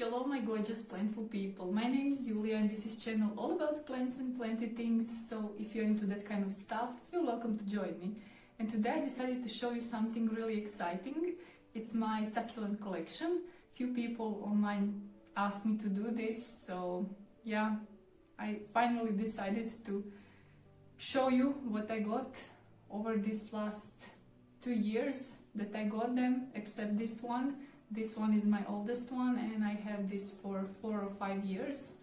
Hello my gorgeous plantful people, my name is Julia and this is channel all about plants and planty things, so if you're into that kind of stuff, you're welcome to join me. And today I decided to show you something really exciting. It's my succulent collection. Few people online asked me to do this, so yeah, I finally decided to show you what I got over these last 2 years that I got them, except this one. This one is my oldest one and I have this for 4 or 5 years.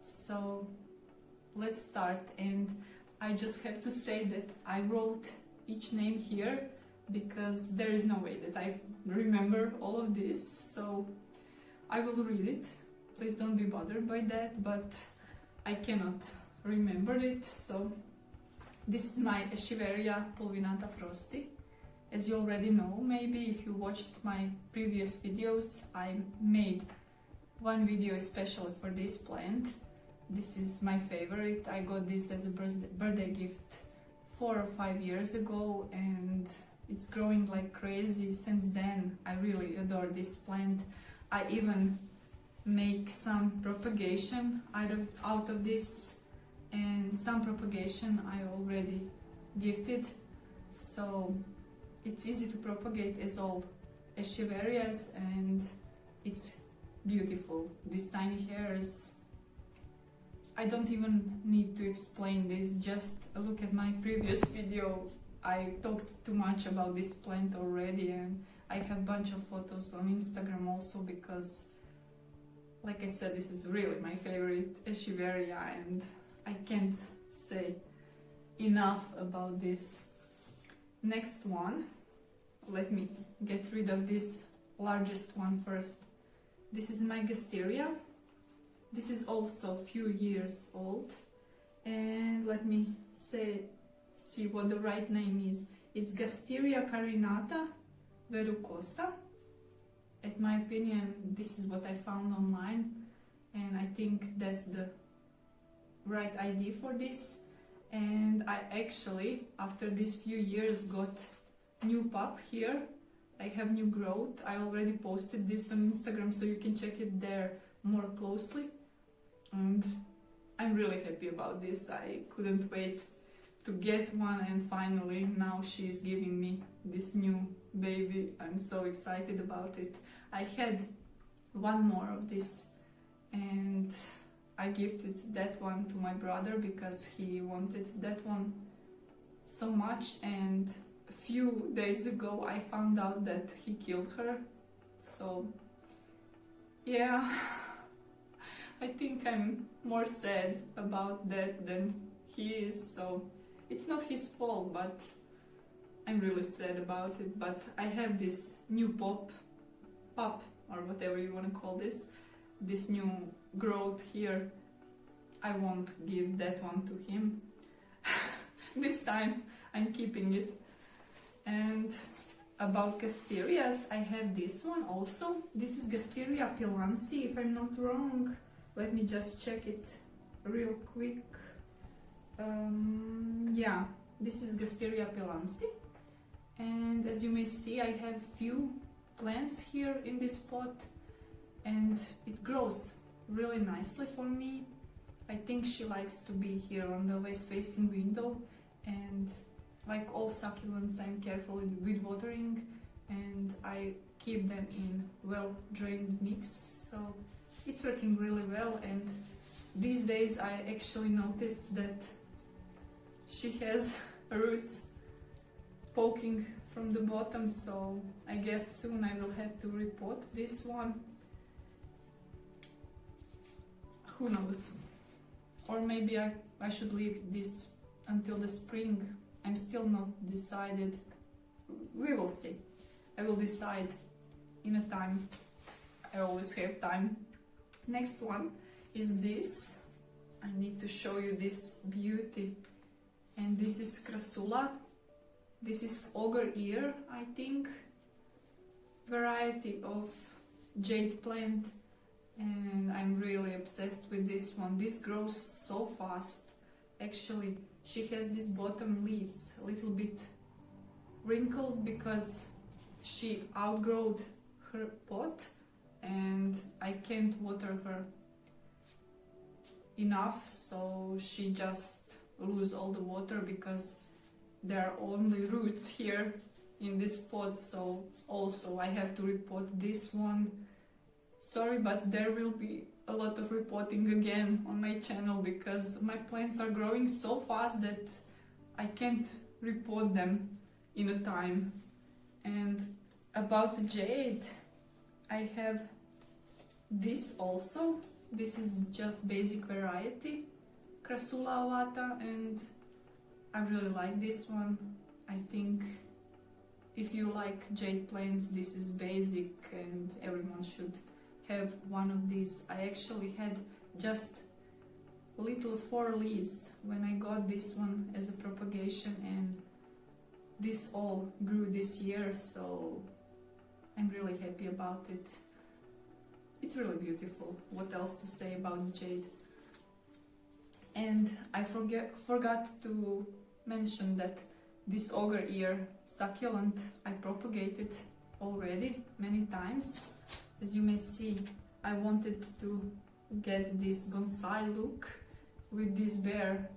So let's start, and I just have to say that I wrote each name here because there is no way that I remember all of this, so I will read it. Please don't be bothered by that, but I cannot remember it. So this is my Shiveria Pulvenanta Frosty. As you already know, maybe if you watched my previous videos, I made one video especially for this plant. This is my favorite. I got this as a birthday gift 4 or 5 years ago and it's growing like crazy since then. I really adore this plant. I even make some propagation out of this, and some propagation I already gifted. So it's easy to propagate as all Shiverias and it's beautiful. These tiny hairs, I don't even need to explain this, just look at my previous video. I talked too much about this plant already, and I have a bunch of photos on Instagram also because, like I said, this is really my favorite Shiveria and I can't say enough about this. Next one, let me get rid of this largest one first. This is my Gesteria. This is also a few years old, and let me see what the right name is. It's Gesteria Carinata Verucosa. In my opinion, this is what I found online, and I think that's the right ID for this. And I actually, after these few years, got new pup here. I have new growth. I already posted this on Instagram, so you can check it there more closely. And I'm really happy about this. I couldn't wait to get one, and finally now she's giving me this new baby. I'm so excited about it. I had one more of this and I gifted that one to my brother because he wanted that one so much, and a few days ago I found out that he killed her. So yeah, I think I'm more sad about that than he is, so it's not his fault, but I'm really sad about it. But I have this new pup or whatever you want to call this new growth here. I won't give that one to him. This time I'm keeping it. And about Gesterias, I have this one also. This is Gesteria Pilgransi, if I'm not wrong. Let me just check it real quick. Yeah, this is Gesteria Pilgransi. And as you may see, I have few plants here in this pot and it grows really nicely for me. I think she likes to be here on the west facing window, and like all succulents, I'm careful with watering and I keep them in well drained mix, so it's working really well. And these days I actually noticed that she has roots poking from the bottom, so I guess soon I will have to repot this one. Who knows? Or maybe I should leave this until the spring. I'm still not decided. We will see. I will decide in a time. I always have time. Next one is this. I need to show you this beauty. And this is Crassula. This is ogre ear, I think. Variety of jade plant. And I'm really obsessed with this one. This grows so fast. Actually, she has these bottom leaves a little bit wrinkled because she outgrowed her pot, and I can't water her enough, so she just lose all the water because there are only roots here in this pot. So also I have to repot this one. Sorry, but there will be a lot of repotting again on my channel because my plants are growing so fast that I can't repot them in a time. And about the jade, I have this also. This is just basic variety, Crassula ovata, and I really like this one. I think if you like jade plants, this is basic and everyone should have one of these. I actually had just little 4 leaves when I got this one as a propagation, and this all grew this year, so I'm really happy about it. It's really beautiful. What else to say about jade? And I forgot to mention that this ogre ear succulent I propagated already many times. As you may see, I wanted to get this bonsai look with this bare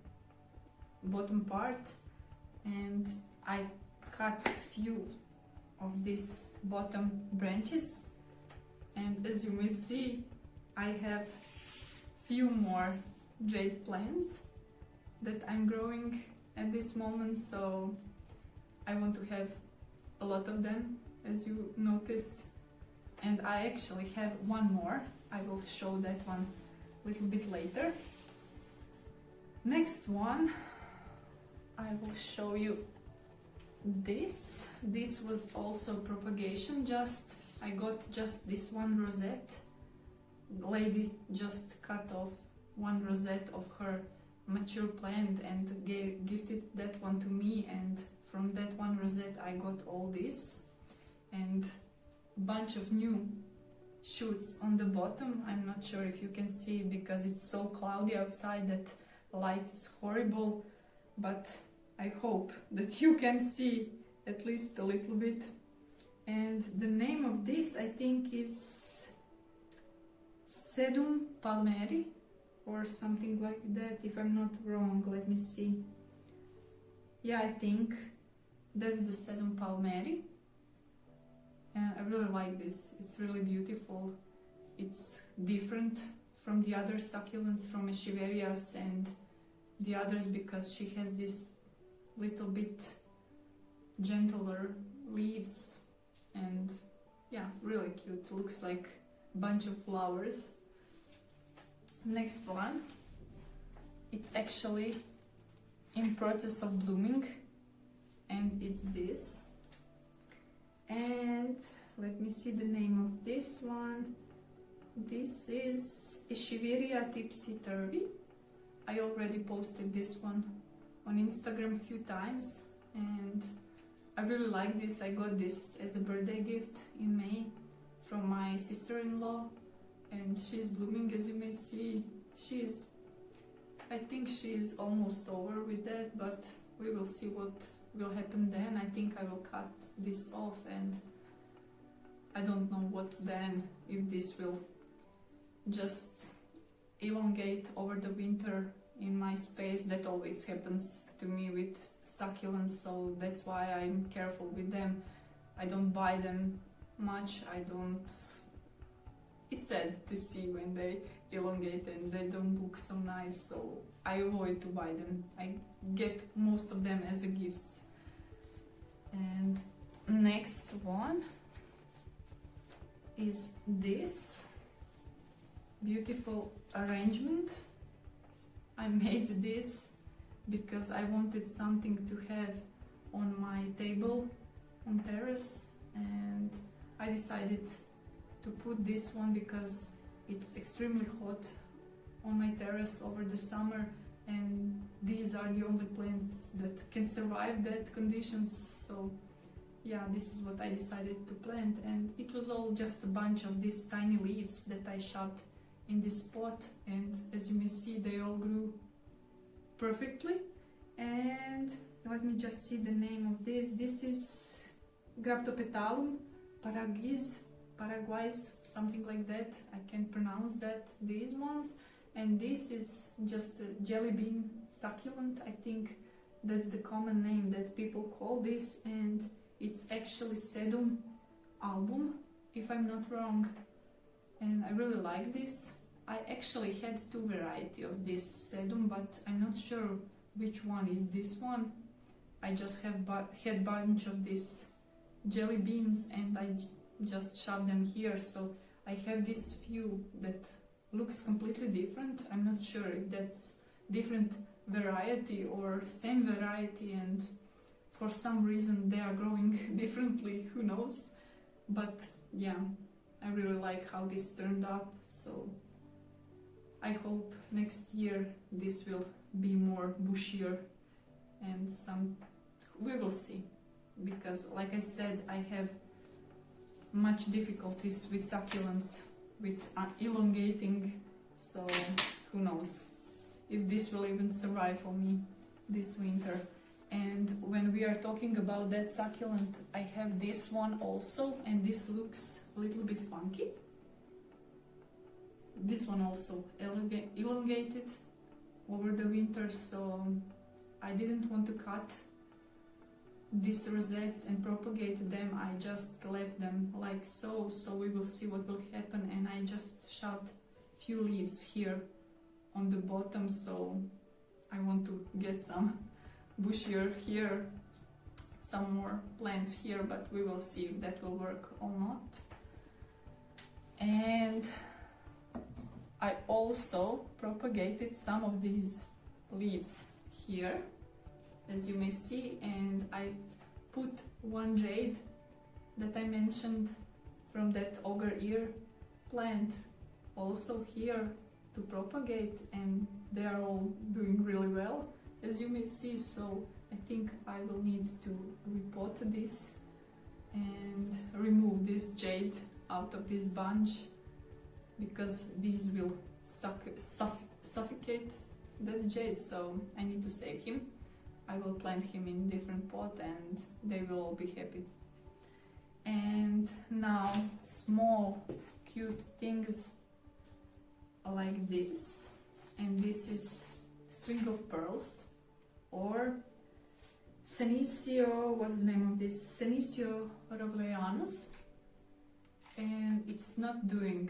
bottom part, and I cut a few of these bottom branches, and as you may see, I have few more jade plants that I'm growing at this moment, so I want to have a lot of them, as you noticed. And I actually have one more. I will show that one a little bit later. Next one, I will show you this. This was also propagation, I got just this one rosette. The lady just cut off one rosette of her mature plant and gifted that one to me, and from that one rosette I got all this and bunch of new shoots on the bottom. I'm not sure if you can see it because it's so cloudy outside that light is horrible, but I hope that you can see at least a little bit. And the name of this, I think, is Sedum Palmeri or something like that, if I'm not wrong. Let me see. Yeah, I think that's the Sedum Palmeri. And I really like this. It's really beautiful. It's different from the other succulents, from Shiverias and the others, because she has this little bit gentler leaves, and yeah, really cute. Looks like a bunch of flowers. Next one, it's actually in process of blooming, and it's this. And let me see the name of this one. This is Shiveria Tipsy. I already posted this one on Instagram a few times, and I really like this. I got this as a birthday gift in May from my sister-in-law, and she's blooming, as you may see. I think she's almost over with that, but we will see what will happen then. I think I will cut this off, and I don't know what's then, if this will just elongate over the winter in my space. That always happens to me with succulents, so that's why I'm careful with them. I don't buy them much. It's sad to see when they elongate and they don't look so nice, so I avoid to buy them. I get most of them as a gift. And next one is this beautiful arrangement. I made this because I wanted something to have on my table on terrace, and I decided to put this one because it's extremely hot on my terrace over the summer, and these are the only plants that can survive that conditions. So yeah, this is what I decided to plant, and it was all just a bunch of these tiny leaves that I shoved in this pot, and as you may see, they all grew perfectly. And let me just see the name of this. This is Graptopetalum Paraguays, Paraguays, something like that. I can't pronounce that, these ones. And this is just a jelly bean succulent. I think that's the common name that people call this, and it's actually Sedum album, if I'm not wrong. And I really like this. I actually had two varieties of this Sedum, but I'm not sure which one is this one. I just had bunch of these jelly beans and I just shoved them here, so I have this few that looks completely different. I'm not sure if that's different variety or same variety, and for some reason they are growing differently, who knows. But yeah, I really like how this turned up, so I hope next year this will be more bushier, and we will see, because like I said, I have much difficulties with succulents, with elongating, so who knows if this will even survive for me this winter. And when we are talking about that succulent, I have this one also, and this looks a little bit funky. This one also elongated over the winter, so I didn't want to cut these rosettes and propagate them. I just left them like so we will see what will happen. And I just shoved few leaves here on the bottom, so I want to get some bushier here, some more plants here, but we will see if that will work or not. And I also propagated some of these leaves here, as you may see, and I put one jade that I mentioned from that ogre ear plant also here to propagate, and they are all doing really well, as you may see. So I think I will need to repot this and remove this jade out of this bunch, because these will suffocate that jade, so I need to save him. I will plant him in different pot and they will all be happy. And now small cute things like this, and this is string of pearls, or Senecio, what's the name of this? Senecio rovleianus, and it's not doing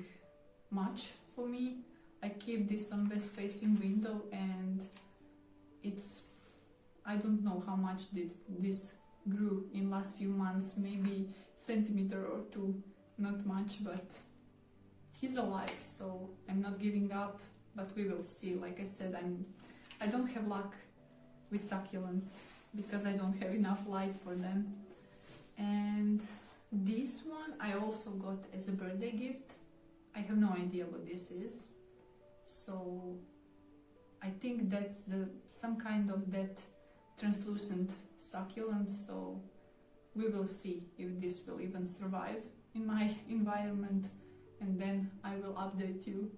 much for me. I keep this on west facing window, and I don't know how much did this grew in last few months, maybe centimeter or two, not much, but he's alive, so I'm not giving up, but we will see. Like I said, I don't have luck with succulents because I don't have enough light for them. And this one I also got as a birthday gift. I have no idea what this is, so I think that's some kind of that translucent succulent, so we will see if this will even survive in my environment, and then I will update you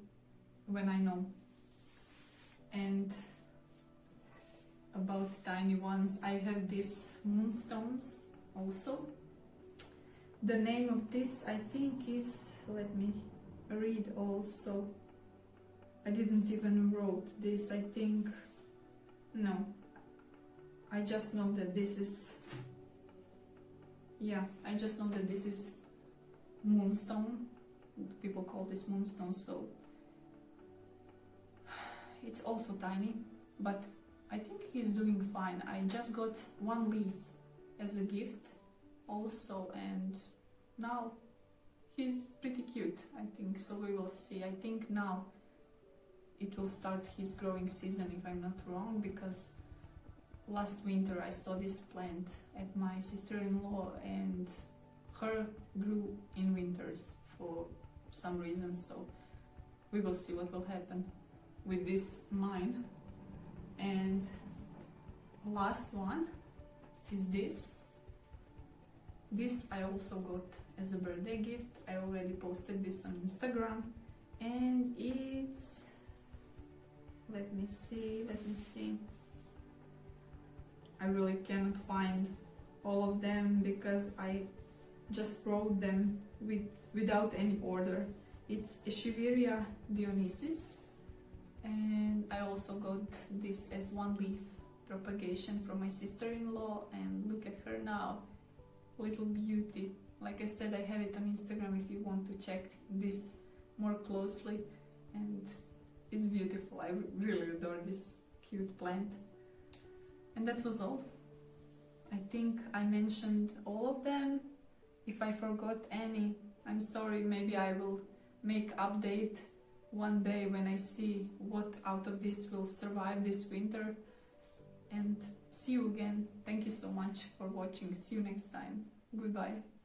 when I know. And about tiny ones, I have these moonstones also. The name of this, I think, is, let me read also. I didn't even wrote this, I think. No, I just know that this is, yeah, I just know that this is Moonstone. People call this Moonstone, so it's also tiny, but I think he's doing fine. I just got one leaf as a gift also, and now he's pretty cute, I think, so we will see. I think now it will start his growing season, if I'm not wrong, because last winter I saw this plant at my sister-in-law, and her grew in winters for some reason, so we will see what will happen with this mine. And last one is this. This I also got as a birthday gift. I already posted this on Instagram, and it's, let me see, I really cannot find all of them because I just wrote them without any order. It's a Shiveria dionisis, and I also got this as one leaf propagation from my sister-in-law, and look at her now, little beauty. Like I said, I have it on Instagram if you want to check this more closely, and it's beautiful. I really adore this cute plant. And that was all. I think I mentioned all of them. If I forgot any, I'm sorry. Maybe I will make update one day when I see what out of this will survive this winter. And see you again. Thank you so much for watching. See you next time. Goodbye.